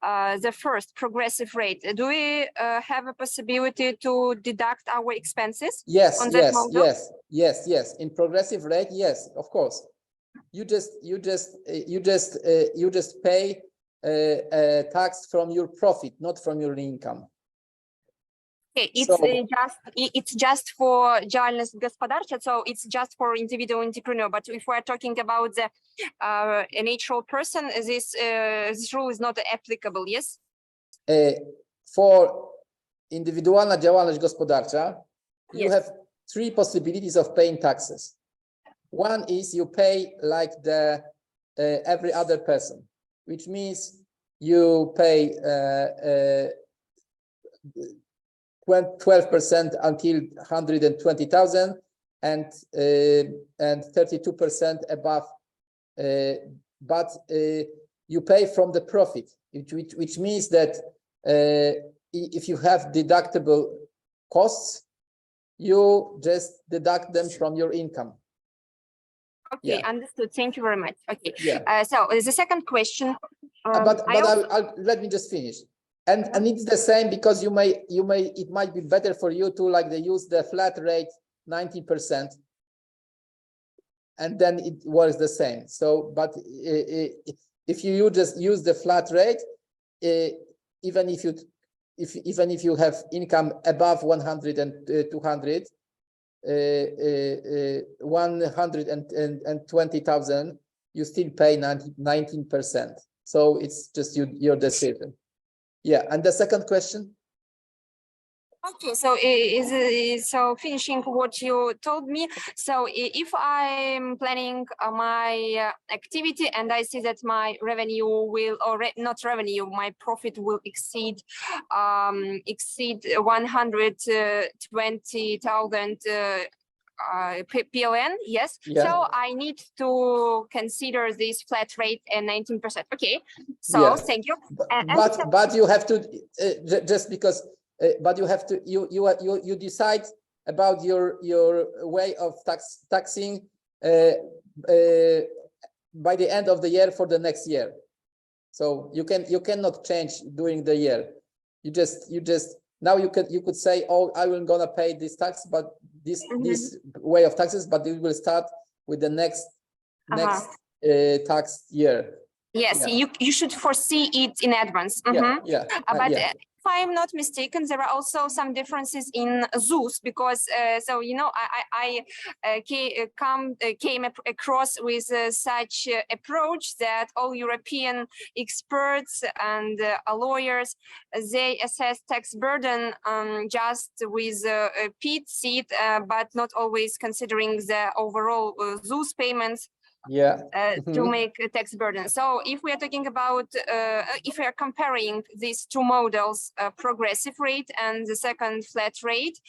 the first progressive rate? Do we have a possibility to deduct our expenses? Yes, on that yes, model? yes. In progressive rate, yes, of course. You just pay tax from your profit, not from your income. Okay, So- it's just for działalność gospodarcza, so it's just for individual entrepreneur. But if we're talking about the a natural person, this rule is not applicable. Yes. For indywidualna działalność gospodarcza, you Yes. have three possibilities of paying taxes. One is you pay like the every other person, which means you pay 12% until 120,000 and 32% above, but you pay from the profit, which means that if you have deductible costs, you just deduct them from your income. Okay, Yeah. understood. Thank you very much. Okay. Yeah. So the second question. But I'll let me just finish. And it's the same because it might be better for you to use the flat rate 19%, and then it works the same. So, but if you just use the flat rate, even if you have income above 100 and 200, 120,000, you still pay 19%. So it's just your decision. Yeah, and the second question? Okay, so so finishing what you told me. So if I'm planning my activity and I see that my revenue will, or not revenue, my profit will exceed 120,000 PLN, yes. Yeah. So I need to consider this flat rate and 19%. Okay, so Yeah. thank you. But you have to just because. But you have to you decide about your way of taxing by the end of the year for the next year. So you cannot change during the year. You just now you could say, oh, I will gonna pay this tax, but this way of taxes, but it will start with the next tax year. Yes, Yeah. you should foresee it in advance. Yeah. But Yeah. if I'm not mistaken, there are also some differences in ZUS because so you know I came across with such approach that all European experts and lawyers, they assess tax burden just with a PIT seat, but not always considering the overall ZUS payments. Yeah. To make a tax burden. So if we are talking about, if we are comparing these two models, progressive rate and the second flat rate,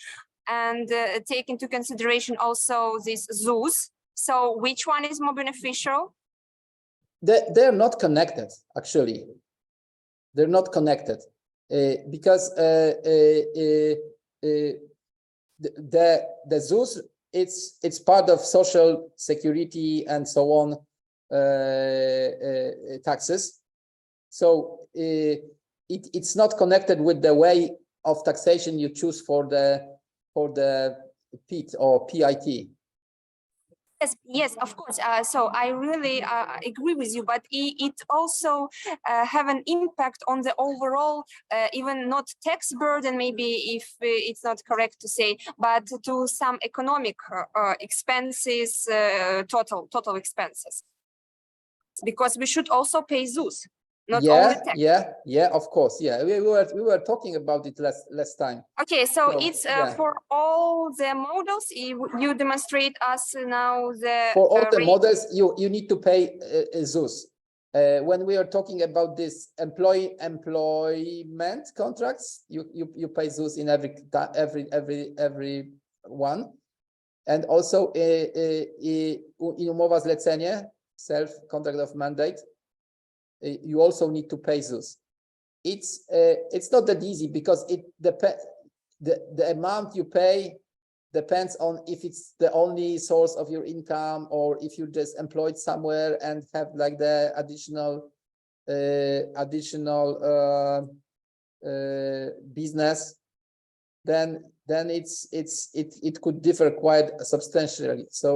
and take into consideration also this ZUS, so which one is more beneficial? They're not connected, actually. They're not connected because the ZUS, it's part of social security and so on taxes. So it's not connected with the way of taxation you choose for the PIT or PIT. Yes, of course. So I really agree with you, but it also have an impact on the overall, even not tax burden, maybe if it's not correct to say, but to some economic expenses, total expenses, because we should also pay ZUS. Not only tax. Yeah, of course. Yeah, we were talking about it last time. Okay, so it's for all the models. You demonstrate us now the for all the models you need to pay ZUS. When we are talking about this employment contracts, you pay ZUS in every one, and also in umowa zlecenie, self contract of mandate, you also need to pay ZUS. It's not that easy because it depends. The amount you pay depends on if it's the only source of your income or if you're just employed somewhere and have like the additional business, then it could differ quite substantially. So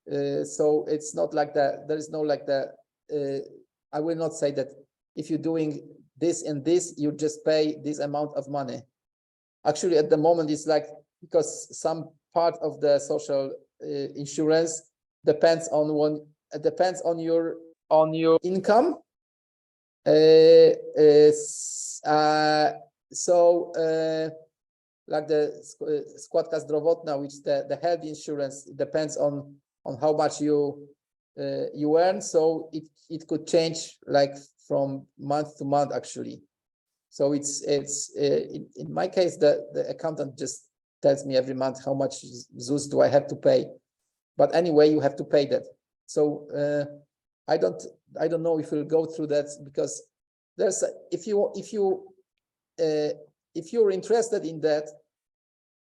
it's not like that. There is no like that. I will not say that if you're doing this and this, you just pay this amount of money. Actually, at the moment, it's like, because some part of the social insurance depends on your income. Like the składka zdrowotna, which the health insurance depends on how much you earn. So it could change like from month to month actually. So it's in my case, the accountant just tells me every month how much ZUS do I have to pay, but anyway you have to pay that. So I don't know if we'll go through that, because there's if you're interested in that,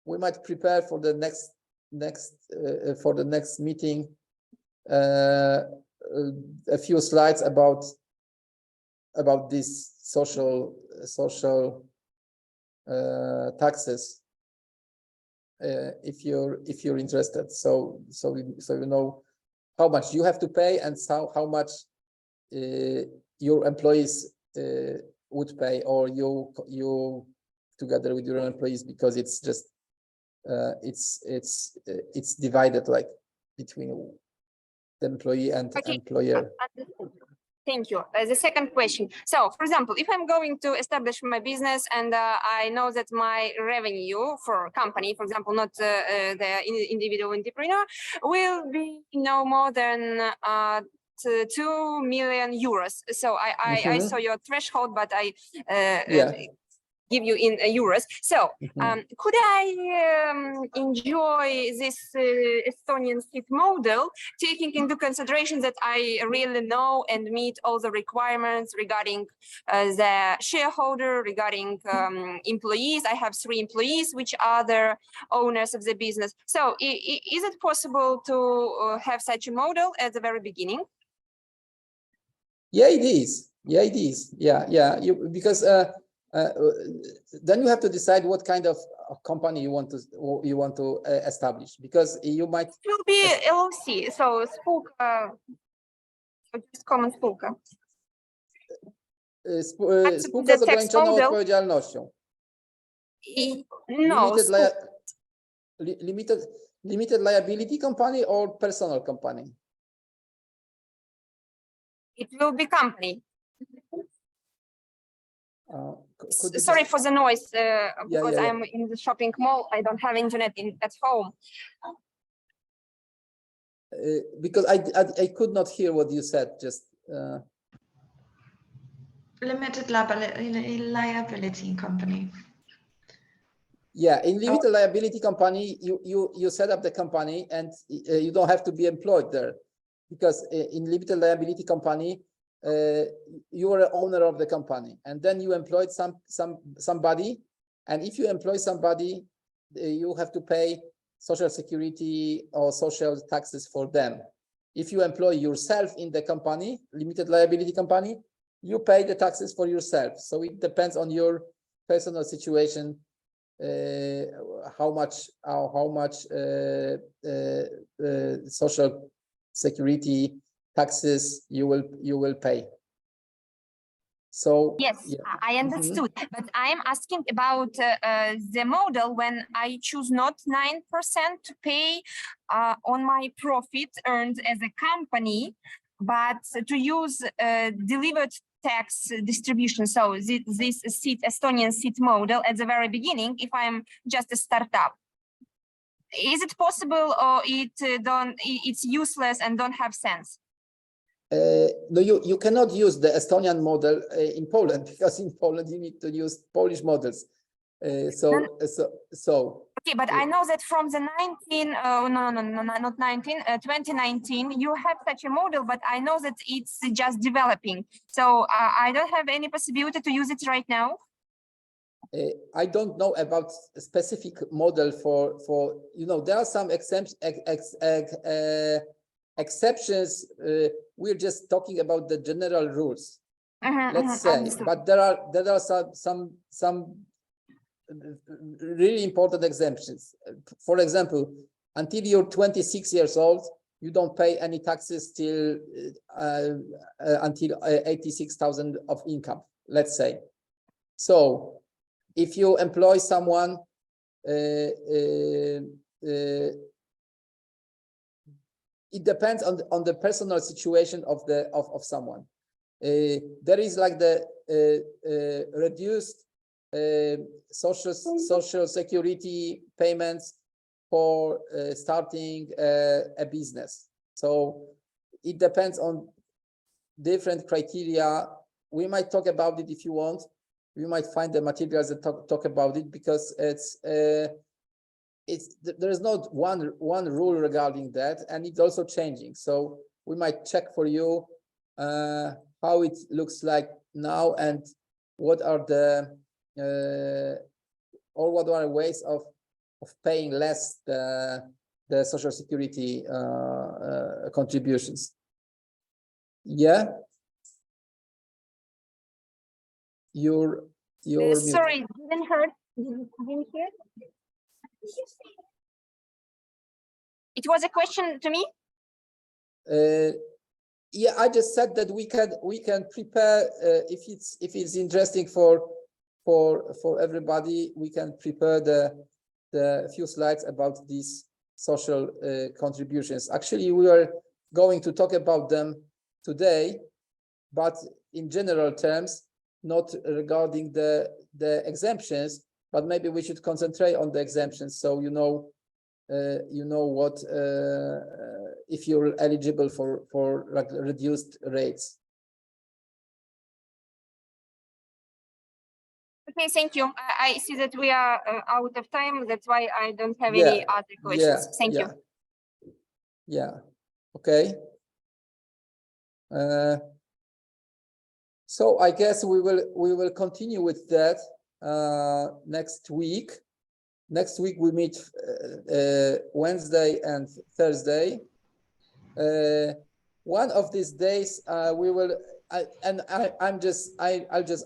we might prepare for the next meeting a few slides about these social taxes, if you're interested. So you know how much you have to pay and how much your employees would pay, or you together with your employees, because it's just it's divided like between the employee and employer. Thank you. The second question. So, for example, if I'm going to establish my business and I know that my revenue for a company, for example, not the individual entrepreneur, will be no more than 2 million euros. So I saw your threshold, but I give you in euros. So could I enjoy this Estonian seat model, taking into consideration that I really know and meet all the requirements regarding the shareholder, regarding employees? I have 3 employees, which are the owners of the business. So is it possible to have such a model at the very beginning? Yeah, it is. Yeah, it is. Yeah. Because then you have to decide what kind of company you want to establish, because you might. It will be LLC, so spółka, just common spółka. Spółka z ograniczoną odpowiedzialnością. No. Limited liability company or personal company? It will be company. Sorry for the noise, because I'm in the shopping mall. I don't have internet at home. Because I could not hear what you said. Just limited liability company. Yeah, in limited liability company, you set up the company and you don't have to be employed there, because in limited liability company, you are an owner of the company, and then you employed somebody, and if you employ somebody, you have to pay social security or social taxes for them. If you employ yourself in the company, limited liability company, you pay the taxes for yourself. So it depends on your personal situation, how much social security taxes you will pay. So yes, yeah. I understood, but I'm asking about the model when I choose not 9% to pay on my profit earned as a company, but to use delivered tax distribution. So this Estonian seat model at the very beginning, if I'm just a startup. Is it possible, or it's useless and don't have sense? No, you cannot use the Estonian model in Poland, because in Poland you need to use Polish models. Okay, but I know that from the 2019, you have such a model, but I know that it's just developing. So I don't have any possibility to use it right now. I don't know about a specific model for there are some exceptions. We're just talking about the general rules, let's say, Understood. but there are some really important exemptions. For example, until you're 26 years old, you don't pay any taxes till until 86,000 of income, let's say. So if you employ someone, it depends on the personal situation of someone. There is like the reduced social security payments for starting a business. So it depends on different criteria. We might talk about it if you want. We might find the materials that talk about it, because there is not one rule regarding that, and it's also changing. So we might check for you how it looks like now, and what are the or what are ways of paying less the social security contributions. Yeah. You're sorry, didn't hear. It was a question to me. Yeah, I just said that we can prepare if it's interesting for everybody. We can prepare the few slides about these social contributions. Actually, we are going to talk about them today, but in general terms, not regarding the exemptions, but maybe we should concentrate on the exemptions, so you know what if you're eligible for like reduced rates. Okay, thank you. I see that we are out of time. That's why I don't have any other questions. Thank you. Yeah. Okay. So I guess we will continue with that next week. Next week we meet Wednesday and Thursday. One of these days we will. I'll just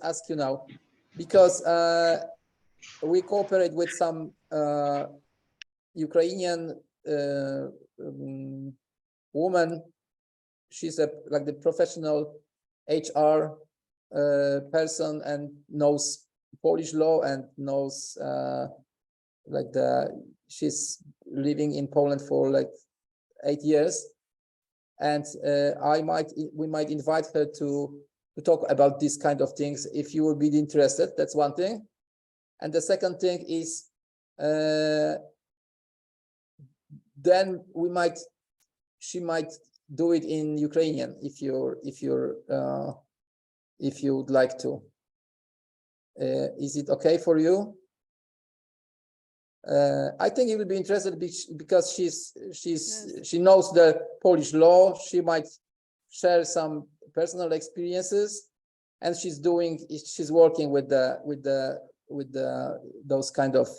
ask you now, because we cooperate with some Ukrainian woman. She's like the professional HR person and knows Polish law and knows she's living in Poland for like 8 years, and we might invite her to talk about these kind of things if you would be interested. That's one thing. And the second thing is then she might do it in Ukrainian if you would like to. Is it okay for you? I think it will be interesting because she knows the Polish law. She might share some personal experiences, and she's working with those kind of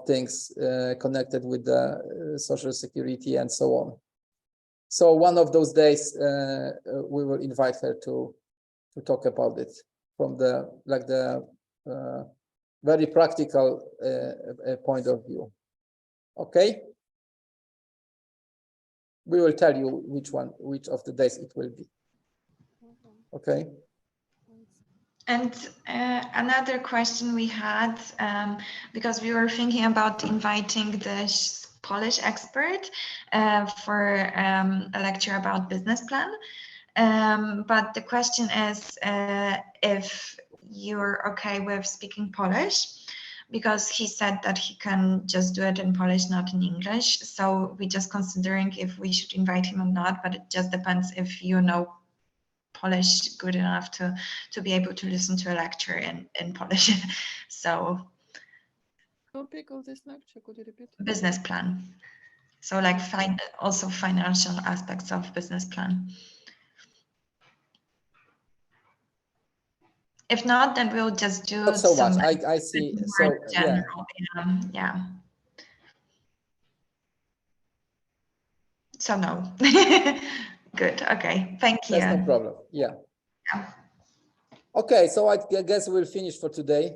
things connected with the social security and so on. So one of those days we will invite her to talk about it from the very practical point of view. Okay. We will tell you which of the days it will be. Okay. And another question we had, because we were thinking about inviting the Polish expert for a lecture about business plan. But the question is if you're okay with speaking Polish, because he said that he can just do it in Polish, not in English. So we're just considering if we should invite him or not, but it just depends if you know Polish good enough to be able to listen to a lecture in Polish. So topic of this lecture, could you repeat? Business plan. So like also financial aspects of business plan. If not, then we'll just do Not so some, much. like, I see. more So yeah, general. Yeah. So no. Good. Okay. Thank you. that's no problem. Yeah. Yeah. Okay, so I guess we'll finish for today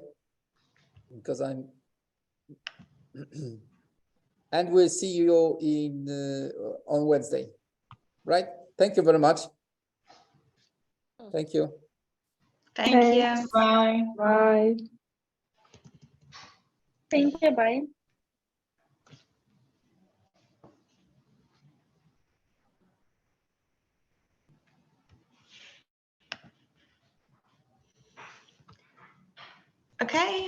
because I'm and we'll see you in on Wednesday, right? Thank you very much. Thank you. Thank you. Bye. Bye. Thank you. Bye. Okay.